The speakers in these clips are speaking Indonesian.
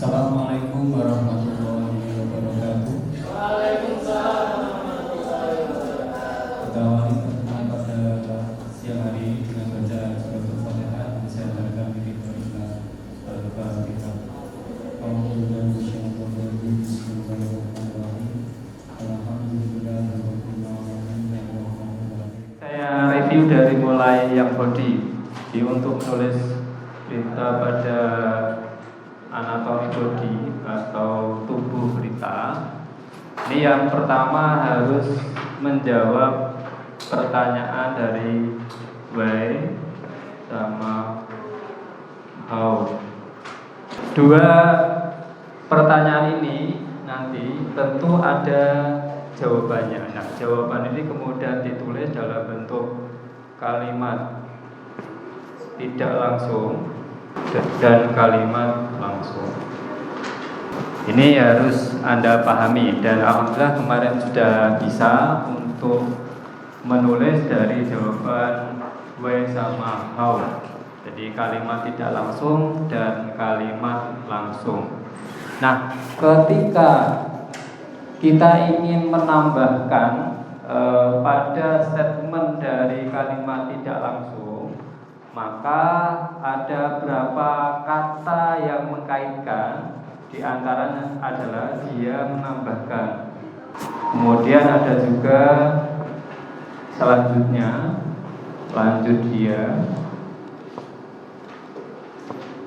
Assalamualaikum warahmatullahi wabarakatuh. Waalaikumsalam warahmatullahi wabarakatuh. Kita awali pertemuan pada siang hari ini dengan baca suratul Fatihah. Saya ajarkan diri kita kita. Saya review dari mulai yang body. Jadi untuk menulis berita pada anatomi body atau tubuh berita, ini yang pertama harus menjawab pertanyaan dari why sama how. Dua pertanyaan ini nanti tentu ada jawabannya. Nah, jawaban ini kemudian ditulis dalam bentuk kalimat tidak langsung dan kalimat langsung. Ini harus Anda pahami, dan alhamdulillah kemarin sudah bisa untuk menulis dari jawaban why sama how. Jadi kalimat tidak langsung dan kalimat langsung. Nah, ketika kita ingin menambahkan pada statement dari kalimat tidak langsung, maka ada berapa kata yang mengkaitkan. Di antaranya adalah dia menambahkan. Kemudian ada juga selanjutnya, lanjut dia,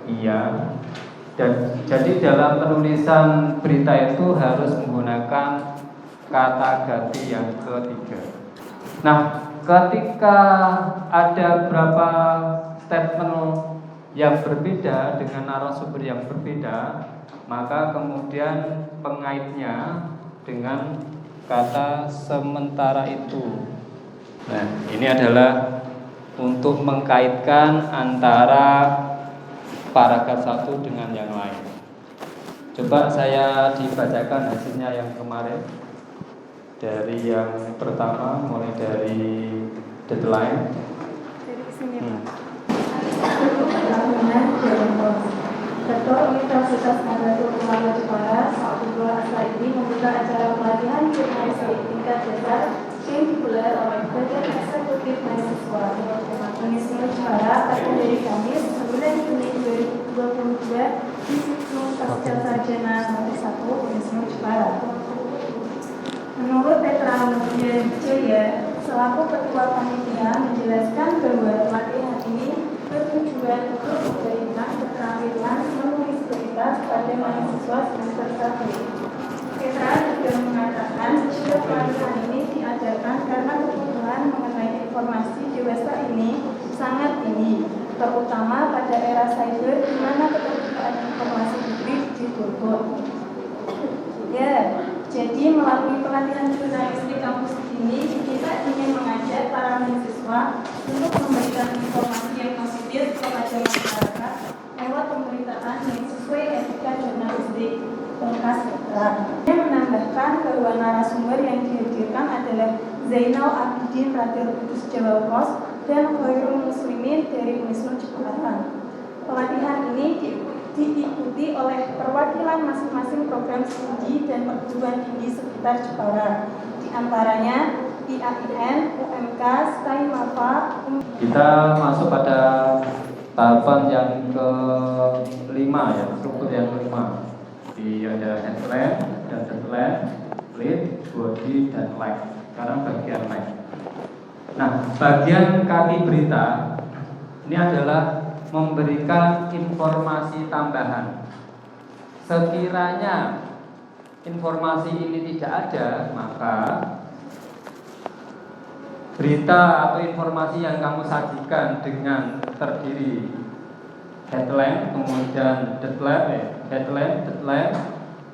iya. Dan jadi dalam penulisan berita itu harus menggunakan kata ganti yang ketiga. Nah, ketika ada berapa statement yang berbeda dengan narasumber yang berbeda, maka kemudian pengaitnya dengan kata sementara itu. Nah, ini adalah untuk mengkaitkan antara paragraf satu dengan yang lain. Coba saya dibacakan hasilnya yang kemarin. Dari yang pertama, mulai dari deadline. Dari sini, Ketua Universitas Nahdlatul Ulama Jepara, Abdullah Aslaidi membuka acara pelatihan jurnalistik tingkat dasar yang digelar oleh Badan Eksekutif Mahasiswa Unisme Jepara pada hari Kamis 9 Juni 2022 di Situs Pasca Sarjana nomor 1 Unisme Jepara. Menurut Petra Mutia Jaya, selaku Ketua Panitia, menjelaskan bahwa pelatihan ini bertujuan untuk memberikan keterampilan menulis berita pada mahasiswa semester 1. Petra juga mengatakan jika pelatihan ini diadakan karena kebutuhan mengenai informasi dewasa ini sangat tinggi, terutama pada era cyber di mana keterbukaan informasi publik dituntut. Ya, jadi melalui pelatihan jurnalistik kampus ini, kita ingin mengajak para mahasiswa untuk memberikan informasi yang positif kepada masyarakat lewat pemberitaan yang sesuai etika jurnalistik. Pungkas Petra. Dia menambahkan bahwa narasumber yang dihadirkan adalah Zainal Abidin Radil Kudus Jawa Pos dan Khairul Muslimin dari Unisme Jepara. Pelatihan ini diikuti oleh perwakilan masing-masing program studi dan perguruan tinggi sekitar Jepara, di antaranya IAIN, UMK, SKY MAPA. Kita masuk pada tahapan yang kelima ya, struktur yang kelima. Di ada headline, dan deadline, lead, body, dan like. Sekarang bagian like. Nah, bagian kaki berita ini adalah memberikan informasi tambahan. Sekiranya informasi ini tidak ada, maka berita atau informasi yang kamu sajikan dengan terdiri headline, kemudian deadline,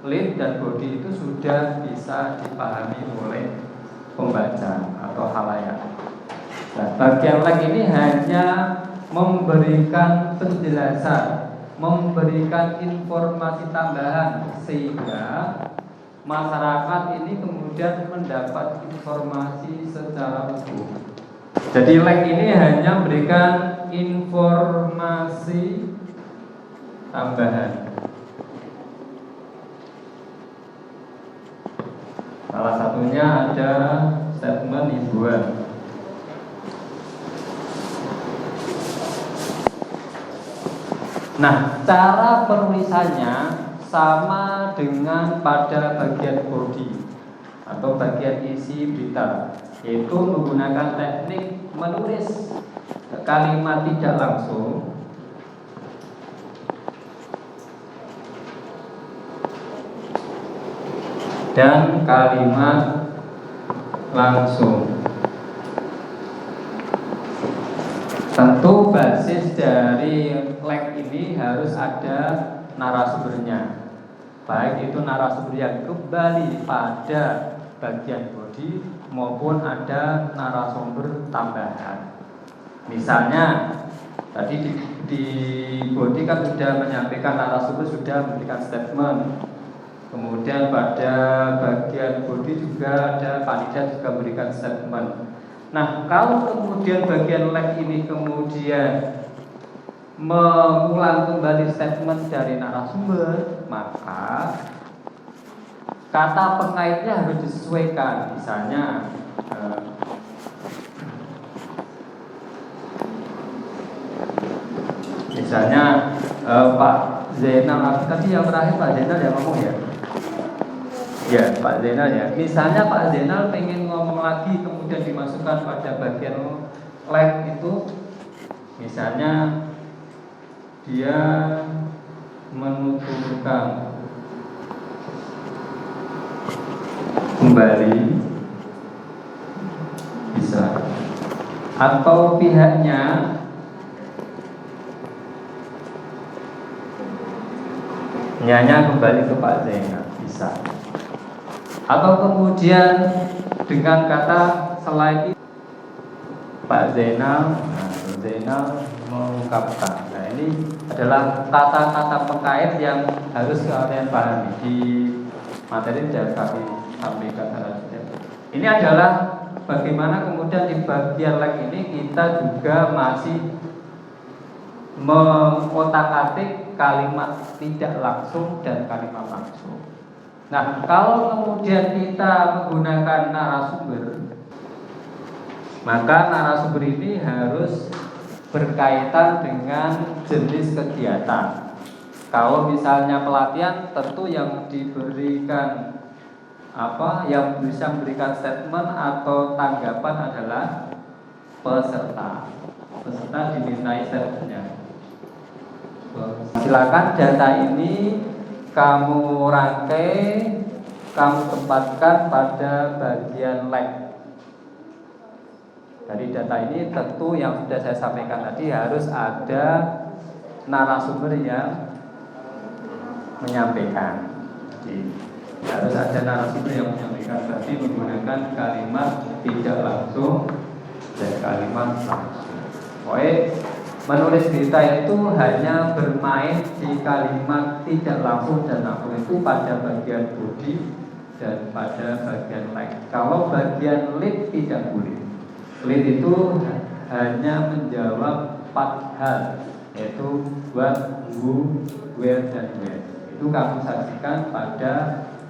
lead, dan body itu sudah bisa dipahami oleh pembaca atau khalayak. Nah, bagian like ini hanya memberikan penjelasan, memberikan informasi tambahan sehingga masyarakat ini kemudian mendapat informasi secara utuh. Jadi like ini hanya memberikan informasi tambahan. Salah satunya ada statement imbuhan. Nah, cara penulisannya sama dengan pada bagian body atau bagian isi berita, yaitu menggunakan teknik menulis kalimat tidak langsung dan kalimat langsung. Tentu basis dari leg ini harus ada narasumbernya, baik itu narasumber yang kembali pada bagian body maupun ada narasumber tambahan. Misalnya tadi di body kan sudah menyampaikan, narasumber sudah memberikan statement. Kemudian pada bagian body juga ada panitia juga memberikan statement. Nah, kalau kemudian bagian leg ini kemudian mengulang kembali statement dari narasumber, maka kata pengaitnya harus disesuaikan. Misalnya Pak Zainal, tadi yang terakhir Pak Zainal yang ngomong ya? Ya, Pak Zainal ya. Misalnya Pak Zainal pengen ngomong lagi kemudian dimasukkan pada bagian leg itu, misalnya dia menuturkan kembali, bisa, atau pihaknya nyanya kembali ke Pak Zainal, bisa. Atau kemudian dengan kata selain itu Pak Zainal mengungkapkan. Nah, ini adalah kata-kata pengkait yang harus kalian pahami. Di materi sudah kami sampaikan. Ini adalah bagaimana kemudian di bagian leg ini kita juga masih mengotak-atik kalimat tidak langsung dan kalimat langsung. Nah, kalau kemudian kita menggunakan narasumber, maka narasumber ini harus berkaitan dengan jenis kegiatan. Kalau misalnya pelatihan, tentu yang diberikan yang bisa memberikan statement atau tanggapan adalah peserta. Peserta dimintai statementnya. Silakan data ini kamu rangkai, kamu tempatkan pada bagian leg. Dari data ini tentu yang sudah saya sampaikan tadi harus ada narasumber yang menyampaikan. Jadi, harus ada narasumber yang menyampaikan, berarti menggunakan kalimat tidak langsung dan kalimat langsung. Menulis berita itu hanya bermain di kalimat tidak langsung dan langsung itu pada bagian body dan pada bagian leg. Kalau bagian lead tidak boleh. Lead itu hanya menjawab 4 hal, yaitu what, who, where, dan when. Itu kamu saksikan pada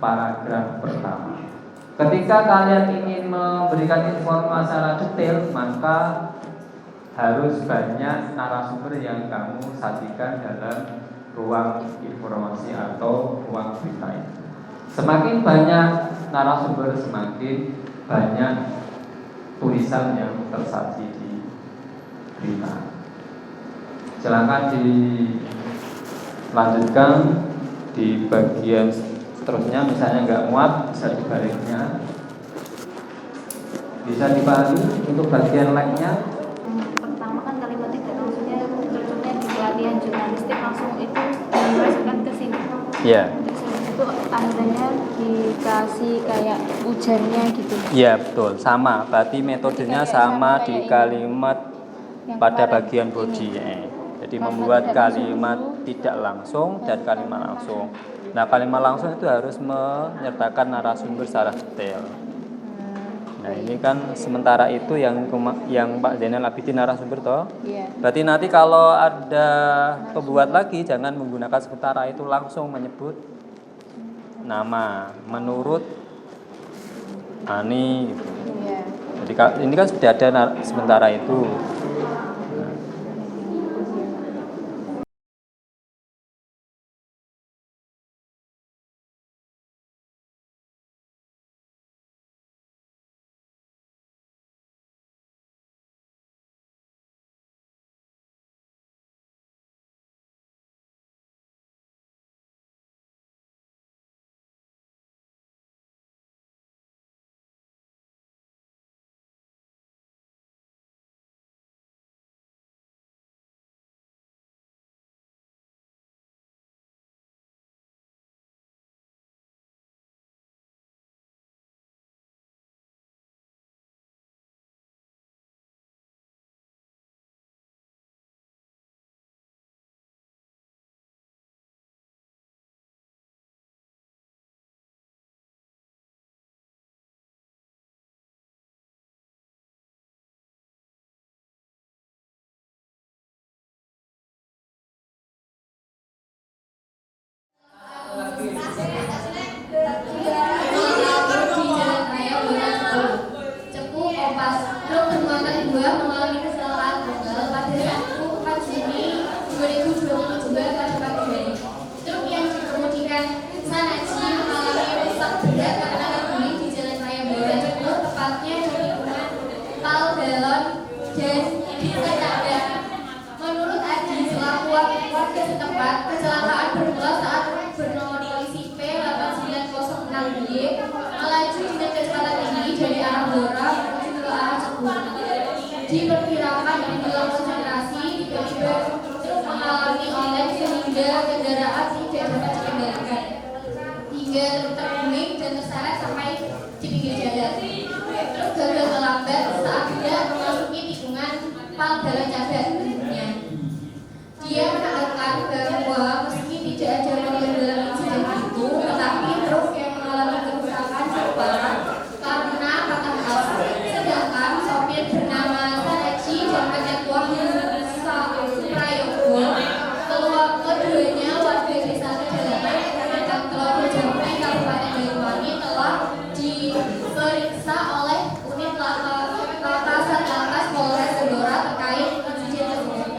paragraf pertama. Ketika kalian ingin memberikan informasi secara detail, maka harus banyak narasumber yang kamu sajikan dalam ruang informasi atau ruang berita itu. Semakin banyak narasumber, semakin banyak tulisan yang tersaji di berita. Silakan dilanjutkan di bagian seterusnya. Misalnya nggak muat, bisa dibaliknya, bisa dipahami untuk bagian leg-nya. Pelatihan jurnalistik langsung itu dimasukkan ke sini. Iya. Terus itu akhirnya dikasih kayak ujarnya gitu. Iya, betul. Sama. Berarti metodenya sama di kalimat pada bagian body. Jadi membuat kalimat tidak langsung dan kalimat langsung. Nah, kalimat langsung itu harus menyertakan narasumber secara detail. Nah, ini kan sementara itu yang Pak Zainal Abidin narasumber toh. Iya. Berarti nanti kalau ada pembuat lagi jangan menggunakan sementara itu, langsung menyebut nama menurut Ani gitu. Iya. Jadi ini kan sudah ada sementara itu. Cepu kompas. Truk bermuatan 2 mengalami kecelakaan tunggal pada 4 Juni 2022 pada pagi hari. Truk yang dikemudikan Sanaji mengalami rusak berat karena terguling di jalan raya Bawah Cepu, tepatnya di lingkungan Pal Galon dan Desa Cagak. Menurut Adi selaku warga setempat, kecelakaan bermula saat bernomor polisi P8906Y melaju dengan kecepatan tinggi dari arah Blora menuju ke arah Cepu. Diperkirakan menjelang konsentrasi, tiba-tiba truk mengalami oleng sehingga kendaraan tidak dapat dikendalikan. Hingga truk terguling dan terseret sampai di pinggir jalan. Truk gagal melambat saat hendak memasuki tikungan Pal Galon Cagak. Dia menambahkan bahwa meski tidak ada korban dalam insiden itu, tetapi truk yang mengalami kerusakan parah karena patah as. Sedangkan sopir bernama Sanaji dan Kakek Wahyu Suprayogo, keduanya warga desa Kedalaman, Kecamatan Telaga Jambi, Kabupaten Banyuwangi, telah diperiksa oleh unit Laka Satlantas Polres Blora terkait insiden tersebut.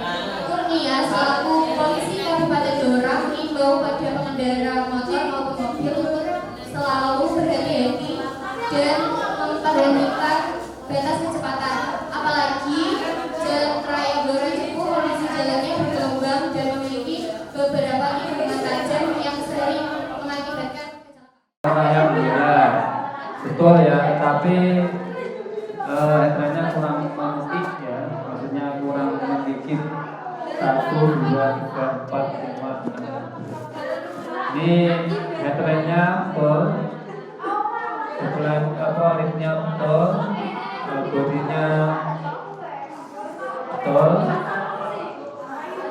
Kurnia selaku polisi Kabupaten Blora mengimbau pada pengendara motor maupun mobil untuk selalu berhati-hati dan memperhatikan batas kecepatan. Apalagi jalan raya Blora Cepu kondisi jalannya bergelombang dan memiliki beberapa tikungan tajam yang sering mengakibatkan kecelakaan. Ya, betul ya, tapi headline-nya kurang mengetik ya, maksudnya kurang sedikit 1, 2, 3, 4, 5, 6. Ini headline-nya full, sebelah liftnya betul, bodinya betul,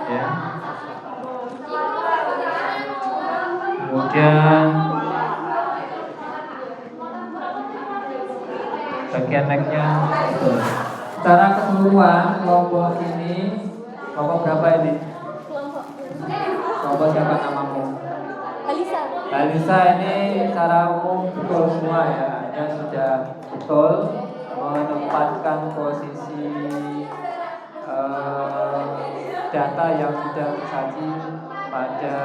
ya. Kemudian bagian necknya betul. Secara keseluruhan kelompok ini, kelompok berapa ini? Kelompok siapa namamu? Alisa. Alisa ini secara umum betul semua ya, hanya sudah betul menempatkan posisi data yang sudah tersaji pada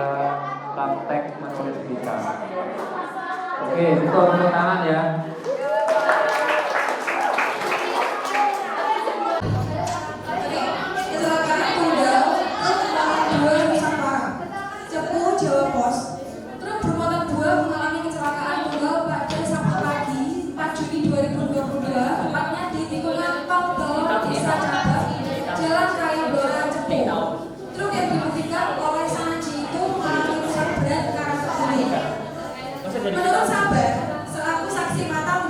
praktek menulis kita. Oke, betul, tepuk tangan ya. Kecelakaan tunggal truk mengalami 2 rusak parah. Cepu, Jawa Pos. Truk bermuatan 2 mengalami kecelakaan tunggal pada Sabtu pagi 4 Juni 2022, tepatnya di tikungan Pal Galon Desa Cagak, Jalan Raya Blora Cepu. Truk yang dikemudikan oleh Sanaji itu mengalami rusak berat karena terguling. Menurut sahabat, selaku saksi mata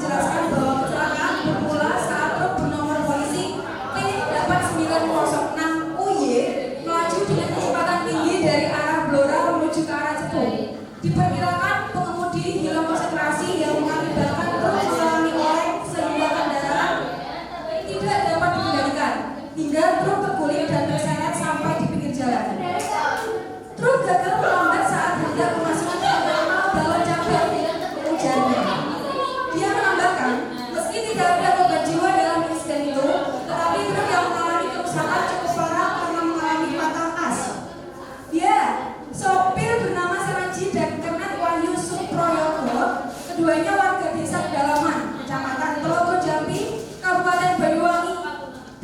Sopir bernama Seraji dan Kernet Wahyu Suproyogo, keduanya warga desa Pedalaman, Kecamatan Telogo Jambi, Kabupaten Banyuwangi,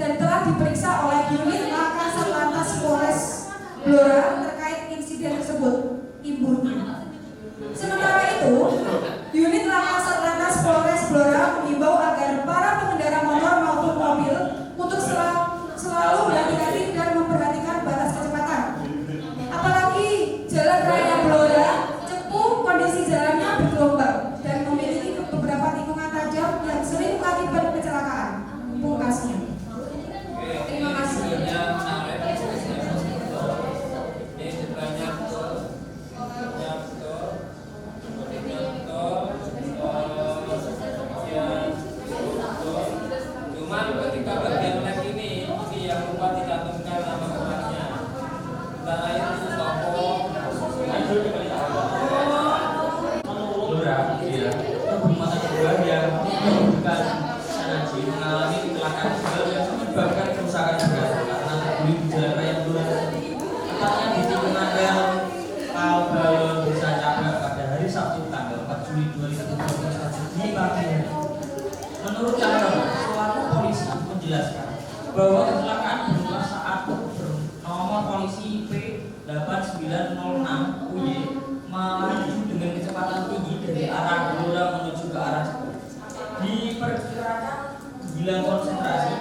dan telah diperiksa oleh unit Laka Satlantas Polres Blora terkait insiden tersebut. Ibunya. Sementara itu, unit Laka Satlantas Polres Blora mengimbau agar para pengendara motor maupun mobil untuk selalu berhati-hati dan memperhatikan batas kecepatan. Apalagi jalan raya Blora, Cepu, kondisi jalannya bergelombang dan memiliki beberapa tikungan tajam yang sering mengakibatkan kecelakaan. Pungkasnya. Terima kasih. Cuman ketika bagian lab ini yang lupa dicantumkan nama orangnya. Antara itu toko Blora, ya. Mata kedua yang bukan Sanaji mengalami kecelakaan tunggal yang menyebabkan kerusakan berat karena terguling di jalan raya Blora. Tepatnya di tikungan rel Kalbalon Desa Cabak pada hari Sabtu tanggal 4 Juli 2021 di pagi hari. Menurut Chandra, selaku polisi menjelaskan bahwa kecelakaan bermula saat nomor polisi P8906 UY melaju dengan kecepatan tinggi dari arah Blora menuju ke arah Cepu. Diperkirakan hilang konsentrasi,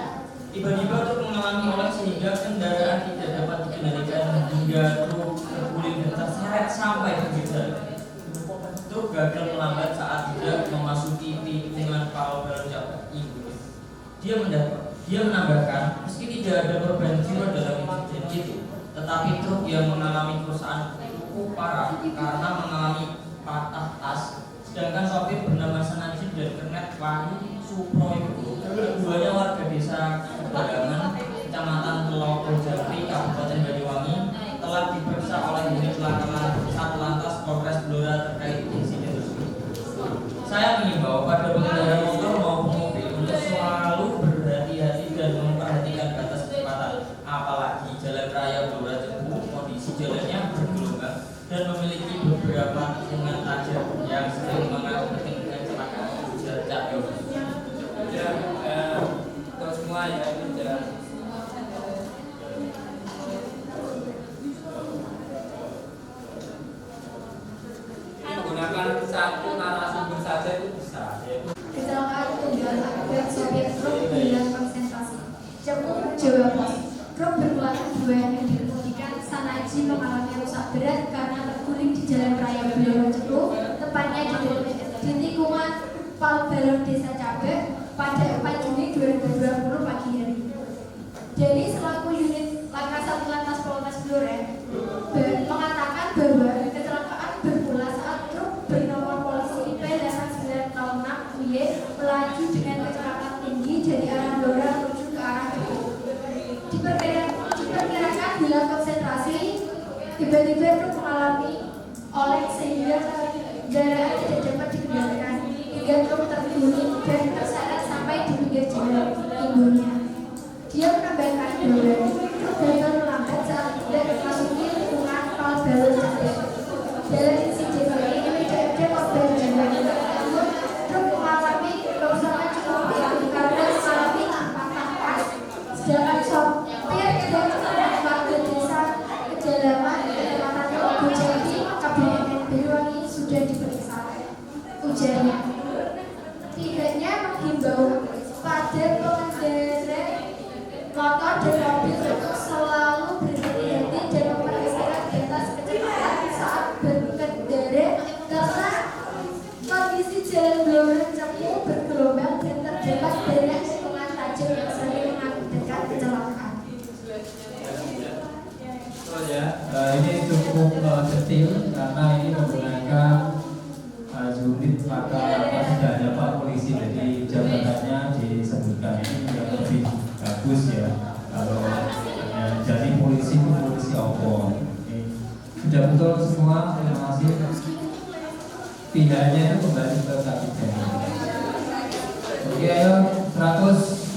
tiba-tiba truk mengalami oleng sehingga kendaraan tidak dapat dikendalikan hingga truk terguling dan terseret sampai pinggir jalan. Truk gagal melambat saat tidak memasuki tikungan Kalbalon Cabak ini. Dia menambahkan, meski tidak ada korban jiwa dalam insiden itu, tetapi truk yang mengalami kerusakan cukup parah karena mengalami patah tas. Sedangkan sopir bernama Sanaji dan Kernet Wahyu Suproyogo, keduanya warga desa Pedagangan, Kecamatan Telogo Jambi, Kabupaten Banyuwangi, telah diperiksa oleh unit Satlantas Polres Blora terkait insiden tersebut. Saya mengimbau pada pengendara motor maupun mobil untuk selalu berhati-hati dan memperhatikan batas kecepatan, apalagi jalan raya Blora Cepu kondisi jalannya bergelombang dan memiliki beberapa tikungan tajam yang sering mengakibatkan kecelakaan. Ya, untuk semua ya ini jalan. Menggunakan satu narasumber saja itu bisa. Kecelakaan tunggal akibat sopir truk hilang konsentrasi. Cepu, Jawa Pos. Truk bermuatan dua yang dikemudikan Sanaji mengalami rusak berat karena terguling di jalan raya Blora Cepu, tepatnya di tikungan Kalbalon Desa Cabak pada 4 Juni 2020 pagi hari. Jadi selaku unit Laka Satlantas Polres Blora mengatakan bahwa kecelakaan bermula saat truk bernomor polisi P8906 UY melaju dengan kecepatan tinggi dari arah Blora menuju ke arah Cepu. Diperkirakan bila konsentrasi, tiba-tiba truk mengalami oleng sehingga kendaraan tidak dapat dikendalikan hingga truk terguling dan terseret sampai di pinggir jalan ibunya. Dia menambahkan bahwa truk gagal melambat saat tidak memasuki tikungan Kalbalon Cabak. Dalam insiden ini tidak ada korban jiwa, namun truk mengalami kerusakan cukup parah karena mengalami patah pas. Sedangkan sopir dan warga desa Pedalaman, Kecamatan Telogo Jambi, Kabupaten Banyuwangi sudah diperiksa. Ujarnya, tidaknya menghimbau pada pengendara motor dan mobil untuk selalu berhati-hati dan memperhatikan batas kecepatan saat berkendara karena kondisi jalan Blora Cepu bergelombang dan terdapat banyak tikungan tajam yang sering mengakibatkan kecelakaan. Oh ya, ini cukup detail karena ini menggunakan unit maka tidak ada Pak Polisi, jadi jabatannya disebutkan ini yang lebih bagus ya. Kalau jadi polisi itu polisi apa? Sudah betul semua, terima kasih. Pindahnya itu kembali ke Kapiten. Oke, ayo 100.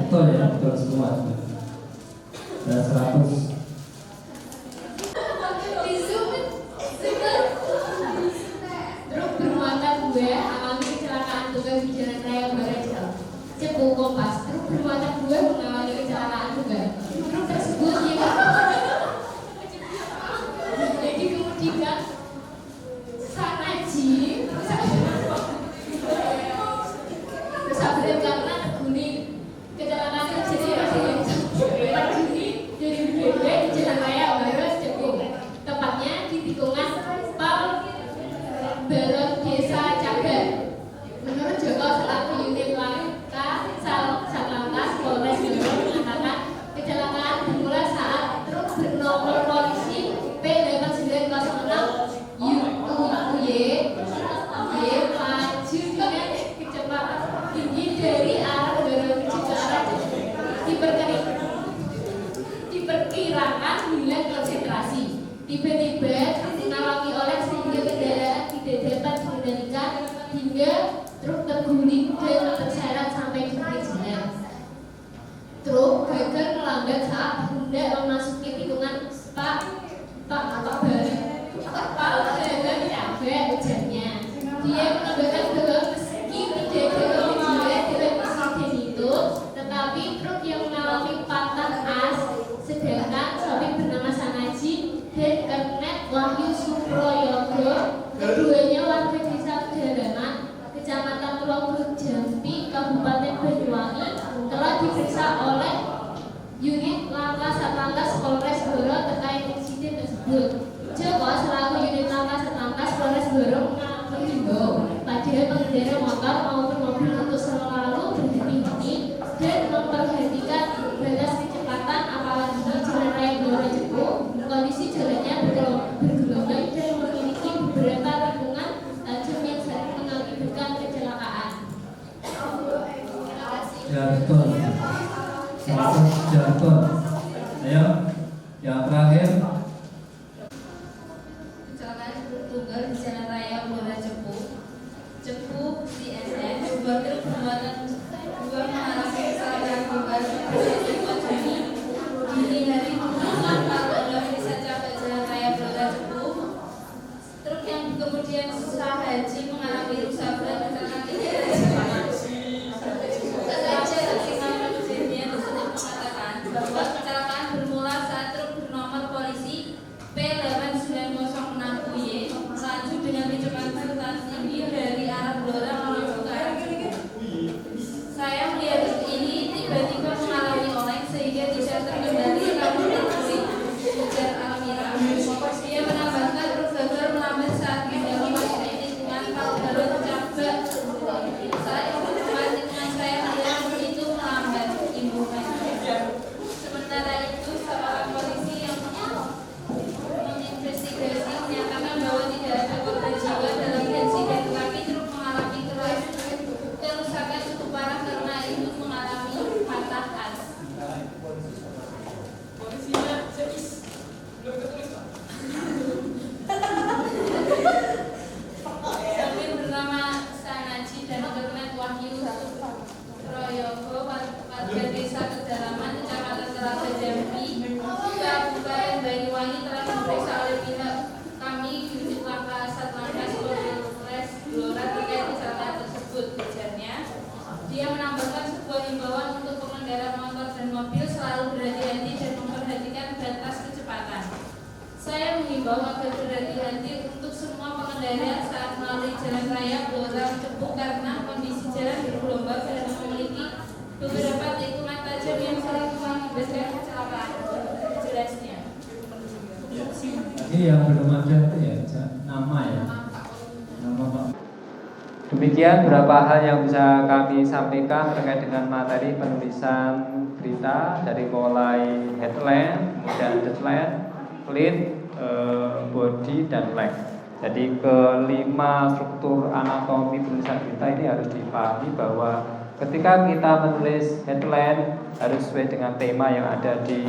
betul ya, betul semua. Dan 100. Truk bermuatan 2 alami kecelakaan tunggal di jalan raya Barajal. Cepu Kompas, truk bermuatan 2 mengalami kecelakaan tunggal. Truk tersebut dikemudikan Sanaji bersahabat karena terguling. Kecelakaan terjadi pada 4 Juni 2022 di jalan raya Barajal Cepu, tepatnya di tikungan Pal Balon Desa Cagar. Menurut Joko selaku unit laka Satlantas Polres Bogor mengatakan kecelakaan bermula saat truk bernomor polisi P8906 UY melaju dengan kecepatan tinggi dari arah Barang menuju ke arah diperkirakan hilang konsentrasi. Tiba-tiba mengalami oleh sehingga kendaraan tidak dapat dikendalikan hingga truk terguling dan terseret sampai di pinggir jalan. Truk gagal melambat saat hendak memasuki tikungan Pak Balon Cabai, ujarnya. Dia menambahkan bahwa meski tidak ada kemajuan dalam insiden itu, tetapi truk yang mengalami patah as, sedangkan sopir bernama Sanaji dan Kernet Wahyu Suproyogo, keduanya warga desa Pedalaman, Kecamatan Tulungbuk Jambi, Kabupaten Banyuwangi, telah diperiksa oleh unit laka Satlantas Polres Blora terkait insiden tersebut. Joko selaku unit laka Satlantas Polres Blora menghimbau pada pengendara motor maupun mobil untuk selalu berhenti-henti dan memperhatikan batas kecepatan, apalagi di jalan raya Blora Cepu. Kondisi jalannya bergelombang dan memiliki beberapa tikungan tajam yang sering mengakibatkan kecelakaan. Ya betul. 100 ya betul. Ayo, yang terakhir. Kecelakaan truk tunggal di jalan raya Blora Cepu. Cepu CNN, sebuah truk bermuatan 2 mengalami kecelakaan tunggal pada 5 Juni dini hari di tikungan Balon Desa Cabai jalan raya Blora Cepu. Truk yang kemudian Sahaji mengalami rusak berat kecelakaan tinggi dari Jepang. Bahwa kecelakaan bermula saat truk bernomor polisi P8906UY melaju dengan kecepatan tinggi dari arah Blora menuju ke arah Cepu. Saya melihat truk ini tiba-tiba mengalami oleng sehingga tidak terkendali lalu terguling, ujar Almira. Dia menambahkan truk gagal melambat saat hendak memasuki tikungan Pal Balon Cabai. Saat tikungan saya melihat truk itu melambat, imbuhan. Sementara itu, seorang polisi yang menginvestigasi menyatakan bahwa tidak ada korban jiwa dalam insiden, tetapi truk mengalami kerusakan cukup parah karena itu mengalami patah as. Sopir bernama Sanaji dan Kernet Wahyu Suproyogo, warga desa Pedalaman, Kecamatan Telaga Jambi, Kabupaten Banyuwangi telah diperiksa oleh pihak kami unit laka Satlantas Polres Blora terkait kecelakaan tersebut, ujarnya. Dia menambahkan sebuah himbauan untuk pengendara motor dan mobil selalu berhati-hati dan memperhatikan batas kecepatan. Saya menghimbau agar berhati-hati untuk semua pengendara saat melalui jalan raya Blora Cepu karena kondisi jalan bergelombang dan memiliki beberapa tikungan tajam yang sering mengakibatkan kecelakaan. Jelasnya. Ini yang belum ada itu ya, nama ya. Nama Pak. Demikian beberapa hal yang bisa kami sampaikan terkait dengan materi penulisan berita dari mulai headline, kemudian deadline, lead, body, dan leg. Jadi kelima struktur anatomi penulisan berita ini harus dipahami bahwa ketika kita menulis headline harus sesuai dengan tema yang ada di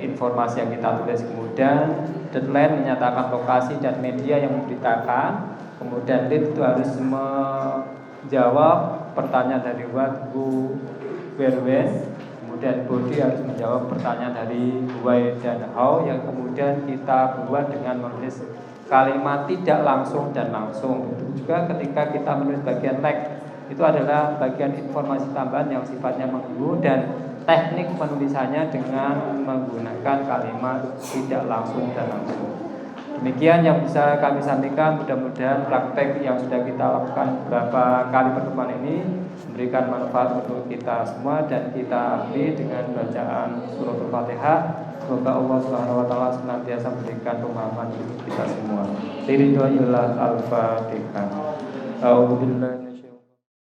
informasi yang kita tulis. Kemudian deadline menyatakan lokasi dan media yang memberitakan. Kemudian lead itu harus menjawab pertanyaan dari what, who, where when. Kemudian body harus menjawab pertanyaan dari why dan how, yang kemudian kita buat dengan menulis kalimat tidak langsung dan langsung. Begitu juga ketika kita menulis bagian teks, itu adalah bagian informasi tambahan yang sifatnya menghubung, dan teknik penulisannya dengan menggunakan kalimat tidak langsung dan langsung. Demikian yang bisa kami sampaikan. Mudah-mudahan praktek yang sudah kita lakukan beberapa kali pertemuan ini memberikan manfaat untuk kita semua, dan kita akhiri dengan bacaan surah Al-Fatihah. Semoga Allah Subhanahu wa taala senantiasa memberikan pemahaman untuk kita semua. Ridhoillah Al-Fatihah. A'udzubillahi